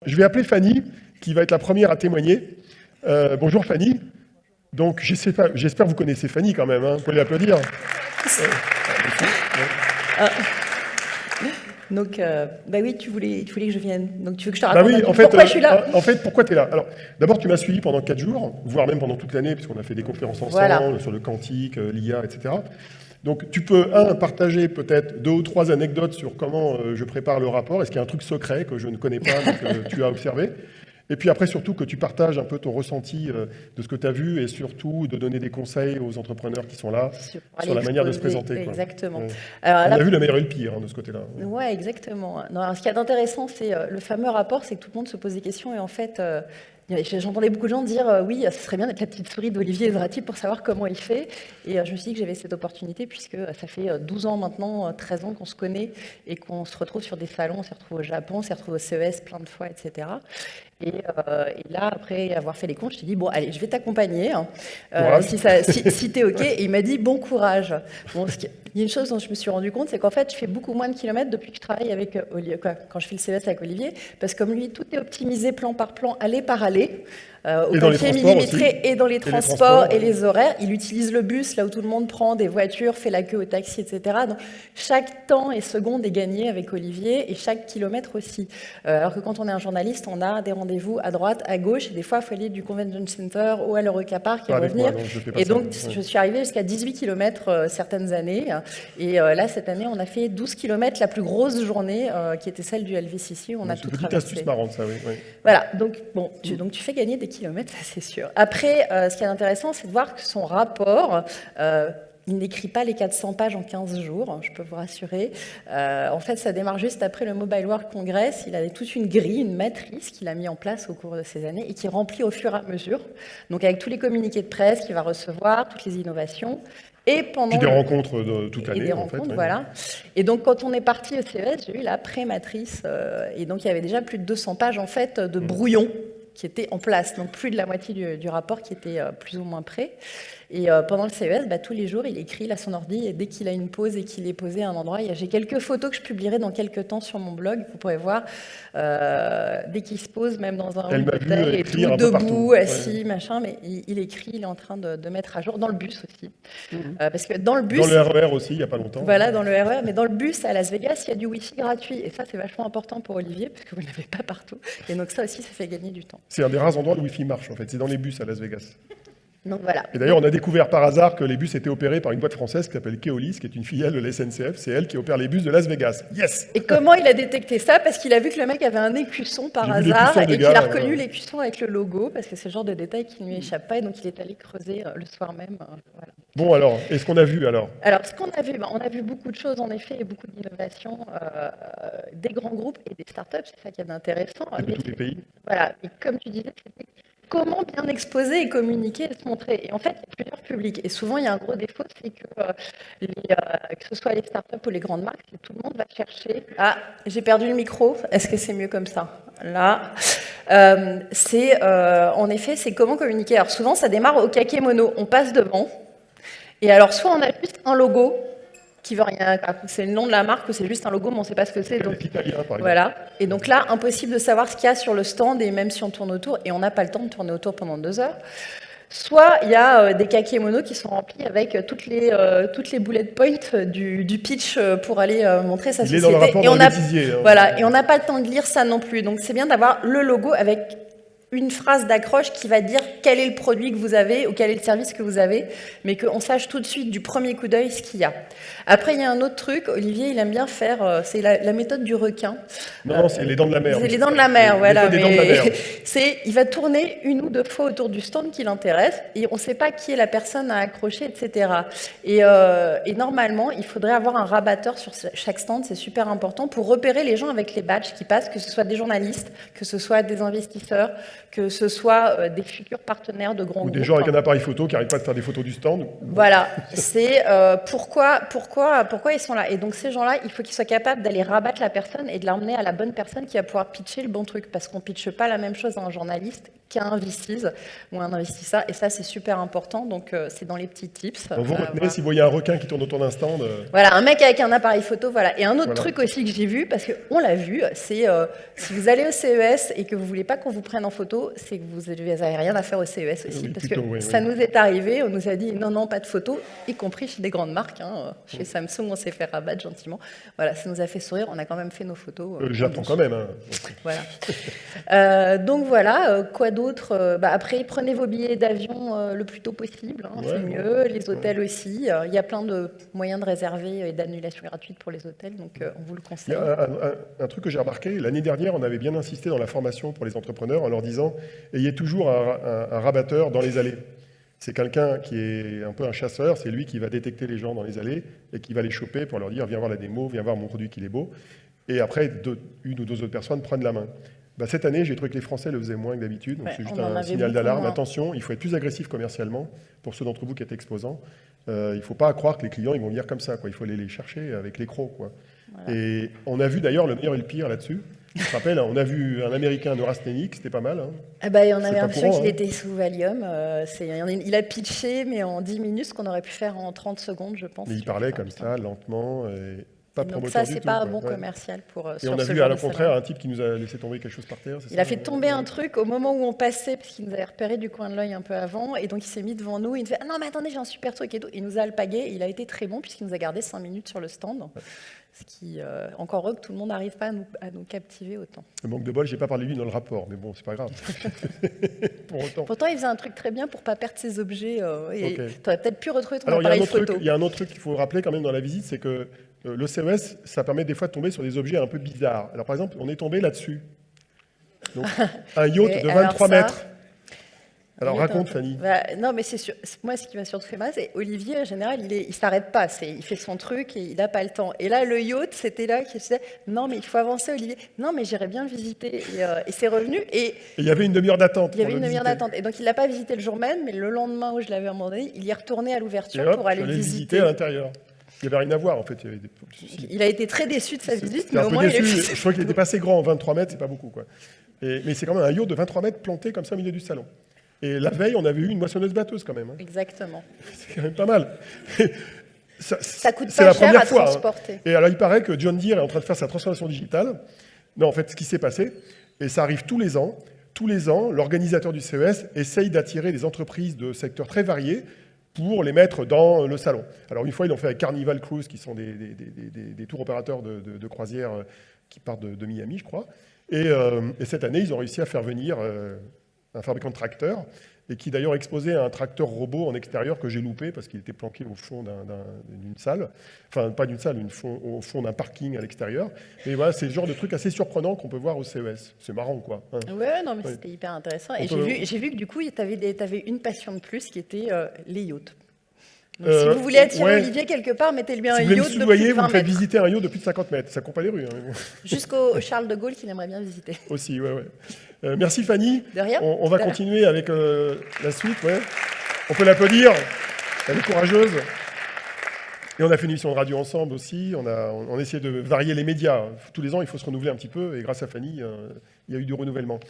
je vais appeler Fanny, qui va être la première à témoigner. Bonjour Fanny. Donc, j'espère que vous connaissez Fanny quand même, hein. Vous pouvez l'applaudir. Donc, bah oui, tu voulais que je vienne. Donc, tu veux que je te Bah raconte oui, un peu pourquoi je suis là? en fait, pourquoi tu es là? Alors, d'abord, tu m'as suivi pendant 4 jours, voire même pendant toute l'année, puisqu'on a fait des conférences ensemble Voilà. sur le quantique, l'IA, etc. Donc, tu peux, partager peut-être 2 ou 3 anecdotes sur comment je prépare le rapport. Est-ce qu'il y a un truc secret que je ne connais pas, mais que tu as observé? Et puis après, surtout, que tu partages un peu ton ressenti de ce que tu as vu et surtout de donner des conseils aux entrepreneurs qui sont là sur la manière de se présenter, quoi. Exactement. Ouais. Alors, On là, a vu le meilleur et le pire, hein, de ce côté-là. ouais, exactement. Non, alors, ce qui est intéressant, c'est le fameux rapport, c'est que tout le monde se pose des questions et en fait, j'entendais beaucoup de gens dire oui, ce serait bien d'être la petite souris d'Olivier Ezrati pour savoir comment il fait. Et je me suis dit que j'avais cette opportunité puisque ça fait 12 ans maintenant, 13 ans qu'on se connaît et qu'on se retrouve sur des salons, on s'est retrouvé au Japon, on s'est retrouvé au CES plein de fois, etc. Et là, après avoir fait les comptes, je t'ai dit, bon, allez, je vais t'accompagner, hein, si t'es OK. Et il m'a dit, bon courage. Bon, il y a une chose dont je me suis rendu compte, c'est qu'en fait, je fais beaucoup moins de kilomètres depuis que je travaille avec Olivier, quand je fais le CES avec Olivier, parce que comme lui, tout est optimisé plan par plan, allée par allée, au papier millimétré, et dans les transports et les horaires. Il utilise le bus, là où tout le monde prend des voitures, fait la queue au taxi, etc. Donc, chaque temps et seconde est gagné avec Olivier, et chaque kilomètre aussi. Alors que quand on est un journaliste, on a des rendez-vous à droite, à gauche, et des fois, il faut aller du Convention Center ou à l'Eureka Park et revenir. Et donc, je suis arrivée jusqu'à 18 km certaines années. Et là, cette année, on a fait 12 km, la plus grosse journée, qui était celle du LVCC. On a tout traversé. C'est une petite astuce marrante, ça, oui. Voilà, donc, bon, donc tu fais gagner des kilomètres, ça c'est sûr. Après, ce qui est intéressant, c'est de voir que son rapport, il n'écrit pas les 400 pages en 15 jours, je peux vous rassurer. En fait, ça démarre juste après le Mobile World Congress. Il avait toute une grille, une matrice qu'il a mis en place au cours de ces années et qui remplit au fur et à mesure. Donc, avec tous les communiqués de presse qu'il va recevoir, toutes les innovations. Et pendant puis des rencontres de toute l'année, en fait. Voilà. Et donc, quand on est parti au CES, j'ai eu la pré-matrice. Et donc, il y avait déjà plus de 200 pages, en fait, de brouillon qui était en place. Donc, plus de la moitié du rapport qui était plus ou moins prêt. Et pendant le CES, tous les jours, il écrit à son ordi et dès qu'il a une pause et qu'il est posé à un endroit, j'ai quelques photos que je publierai dans quelques temps sur mon blog. Vous pourrez voir, dès qu'il se pose, même dans un hôtel, et tout, debout, assis, machin, mais il écrit, il est en train de mettre à jour, dans le bus aussi. Parce que dans le bus... Dans le RER aussi, il n'y a pas longtemps. Voilà, dans le RER, mais dans le bus à Las Vegas, il y a du Wi-Fi gratuit. Et ça, c'est vachement important pour Olivier, parce que vous ne l'avez pas partout. Et donc ça aussi, ça fait gagner du temps. C'est un des rares endroits où le Wi-Fi marche, en fait. C'est dans les bus à Las Vegas. Donc voilà. Et d'ailleurs, on a découvert par hasard que les bus étaient opérés par une boîte française qui s'appelle Keolis, qui est une filiale de la SNCF. C'est elle qui opère les bus de Las Vegas. Yes! Et comment il a détecté ça? Parce qu'il a vu que le mec avait un écusson par hasard et qu'il a reconnu l'écusson avec le logo, parce que c'est le genre de détail qui ne lui échappe pas, et donc il est allé creuser le soir même. Voilà. Bon alors, et ce qu'on a vu alors? Alors, ce qu'on a vu, on a vu beaucoup de choses en effet, et beaucoup d'innovations, des grands groupes et des startups, c'est ça qui est intéressant. Et de tous les pays. Voilà, et comme tu disais, c'était comment bien exposer et communiquer et se montrer. Et en fait, il y a plusieurs publics. Et souvent, il y a un gros défaut, c'est que que ce soit les startups ou les grandes marques, tout le monde va chercher... Ah, j'ai perdu le micro. Est-ce que c'est mieux comme ça? Là. En effet, c'est comment communiquer. Alors souvent, ça démarre au kakémono. On passe devant. Et alors, soit on a juste un logo qui veut rien, c'est le nom de la marque ou c'est juste un logo, mais on ne sait pas ce que c'est. Donc, italien, par voilà. Et donc là, impossible de savoir ce qu'il y a sur le stand, et même si on tourne autour, et on n'a pas le temps de tourner autour pendant 2 heures. Soit il y a des kakémonos qui sont remplis avec toutes les bullet points du pitch pour aller montrer sa société. Il est dans le rapport dans le bêtisier, hein. Voilà, et on n'a pas le temps de lire ça non plus. Donc c'est bien d'avoir le logo avec une phrase d'accroche qui va dire quel est le produit que vous avez ou quel est le service que vous avez, mais qu'on sache tout de suite du premier coup d'œil ce qu'il y a. Après, il y a un autre truc, Olivier, il aime bien faire, c'est la méthode du requin. Non, c'est les dents de la mer. C'est les dents de la mer, voilà. Mais il va tourner 1 ou 2 fois autour du stand qui l'intéresse, et on ne sait pas qui est la personne à accrocher, etc. Et normalement, il faudrait avoir un rabatteur sur chaque stand, c'est super important, pour repérer les gens avec les badges qui passent, que ce soit des journalistes, que ce soit des investisseurs, que ce soit des futurs partenaires de grands groupes. Ou des gens avec un appareil photo qui n'arrivent pas à faire des photos du stand. Voilà, c'est pourquoi ils sont là. Et donc ces gens-là, il faut qu'ils soient capables d'aller rabattre la personne et de l'emmener à la bonne personne qui va pouvoir pitcher le bon truc. Parce qu'on ne pitche pas la même chose à un journaliste qu'un investis ou un investisseur. Et ça, c'est super important. Donc, c'est dans les petits tips. Donc vous retenez, Voilà. si vous voyez un requin qui tourne autour d'un stand, Voilà, un mec avec un appareil photo, voilà. Et un autre Voilà. truc aussi que j'ai vu, parce qu'on l'a vu, c'est si vous allez au CES et que vous voulez pas qu'on vous prenne en photo, c'est que vous avez rien à faire au CES aussi. Oui, Parce plutôt, que oui, ça oui. nous est arrivé, on nous a dit non, non, pas de photos, y compris chez des grandes marques. Hein. Chez Samsung, on s'est fait rabattre gentiment. Voilà, ça nous a fait sourire, on a quand même fait nos photos. J'apprends quand même. Hein. Voilà. Donc voilà, quoi d'autre? Après, prenez vos billets d'avion le plus tôt possible, hein, Ouais, c'est bon. mieux. Les hôtels aussi. Il y a plein de moyens de réserver et d'annulation gratuite pour les hôtels, donc on vous le Il y conseille. a un truc que j'ai remarqué, l'année dernière, on avait bien insisté dans la formation pour les entrepreneurs en leur disant « ayez toujours un rabatteur dans les allées ». C'est quelqu'un qui est un peu un chasseur, c'est lui qui va détecter les gens dans les allées et qui va les choper pour leur dire « viens voir la démo, viens voir mon produit qu'il est beau ». Et après, une ou deux autres personnes prennent la main. Bah, cette année, j'ai trouvé que les Français le faisaient moins que d'habitude, donc Ouais, c'est juste on en un avait signal beaucoup d'alarme. moins. Attention, il faut être plus agressif commercialement pour ceux d'entre vous qui êtes exposants. Il ne faut pas croire que les clients ils vont venir comme ça, quoi. Il faut aller les chercher avec les crocs, quoi. Voilà. Et on a vu d'ailleurs le meilleur et le pire là-dessus. Je te rappelle, on a vu un Américain, Neurasthénique, c'était pas mal. Hein. Ah bah, on C'est avait pas l'impression courant, qu'il hein. était sous Valium. Il a pitché, mais en 10 minutes, ce qu'on aurait pu faire en 30 secondes, je pense. Mais il parlait comme ça, lentement, et pas Donc promoteur ça, du c'est tout, pas un quoi. bon Ouais. commercial pour Et sur on a ce vu genre à de le contraire salon. un type qui nous a laissé tomber quelque chose par terre. c'est Il ça a fait tomber un truc au moment où on passait, parce qu'il nous avait repéré du coin de l'œil un peu avant, et donc il s'est mis devant nous, il nous fait « Ah non, mais attendez, j'ai un super truc et tout ». Il nous a alpagué, et il a été très bon, puisqu'il nous a gardé 5 minutes sur le stand. Ce qui, encore heureux que tout le monde n'arrive pas à nous captiver autant. Le manque de bol, j'ai pas parlé de lui dans le rapport, mais bon, c'est pas grave. Pour autant. Pourtant, il faisait un truc très bien pour pas perdre ses objets, et Ok. tu aurais peut-être pu retrouver ton Alors, il y a un appareil autre truc, photo. il y a un autre truc qu'il faut rappeler quand même dans la visite, c'est que le CES, ça permet des fois de tomber sur des objets un peu bizarres. Alors, par exemple, on est tombé là-dessus. Donc, un yacht Et de alors 23 ça, mètres. Alors, Il est raconte, un- Fanny. Bah, non, mais moi, ce qui m'a surtout fait mal, c'est Olivier, en général, il s'arrête pas. Il fait son truc et il n'a pas le temps. Et là, le yacht, c'était là qui disait non, mais il faut avancer, Olivier. Non, mais j'irais bien le visiter. Et c'est revenu. Et Et il y avait une demi-heure d'attente. il y avait pour une le demi-heure visiter. d'attente. Et donc, il l'a pas visité le jour même, mais le lendemain où je l'avais demandé, il y est retourné à Et l'ouverture hop, pour aller je le l'ai visiter. visité à l'intérieur. Il n'y avait rien à voir, en fait. Il y avait des soucis. Il a été très déçu de sa visite, J'étais mais un au peu moins, il a déçu. fait Je crois qu'il était pas assez grand. 23 mètres, c'est pas beaucoup, quoi. Mais c'est quand même un yacht de 23 mètres planté comme ça au milieu du salon. Et la veille, on avait eu une moissonneuse-batteuse quand même. Hein. Exactement. C'est quand même pas mal. Ça coûte c'est pas la cher première à fois. Hein. transporter. Et alors, il paraît que John Deere est en train de faire sa transformation digitale. Non, en fait, ce qui s'est passé, et ça arrive tous les ans, l'organisateur du CES essaye d'attirer des entreprises de secteurs très variés pour les mettre dans le salon. Alors, une fois, ils l'ont fait avec Carnival Cruise, qui sont des tours opérateurs de croisière qui partent de Miami, je crois. Et cette année, ils ont réussi à faire venir un fabricant de tracteurs, et qui d'ailleurs exposait un tracteur robot en extérieur que j'ai loupé parce qu'il était planqué au fond d'une salle. Enfin, pas d'une salle, au fond d'un parking à l'extérieur. Et voilà, c'est le genre de truc assez surprenant qu'on peut voir au CES. C'est marrant, quoi. Hein. Ouais, non, mais Ouais. c'était hyper intéressant. On Et peut- j'ai vu que du coup, tu avais une passion de plus qui était les yachts. Donc, si Euh, vous voulez attirer ouais. Olivier quelque part, mettez-lui un Si vous voulez me yacht de plus soudoyer, de vous me 20 faites mètres. visiter un yacht de plus de 50 mètres. Ça court pas les rues. Hein. Jusqu'au Charles de Gaulle qu'il aimerait bien visiter. Aussi, ouais, ouais. Merci Fanny. De rien. On va Tout à l'heure. continuer avec la suite. Ouais. On peut l'applaudir. Elle est courageuse. Et on a fait une émission de radio ensemble aussi. On a essayé de varier les médias. Tous les ans, il faut se renouveler un petit peu. Et grâce à Fanny, il y a eu du renouvellement.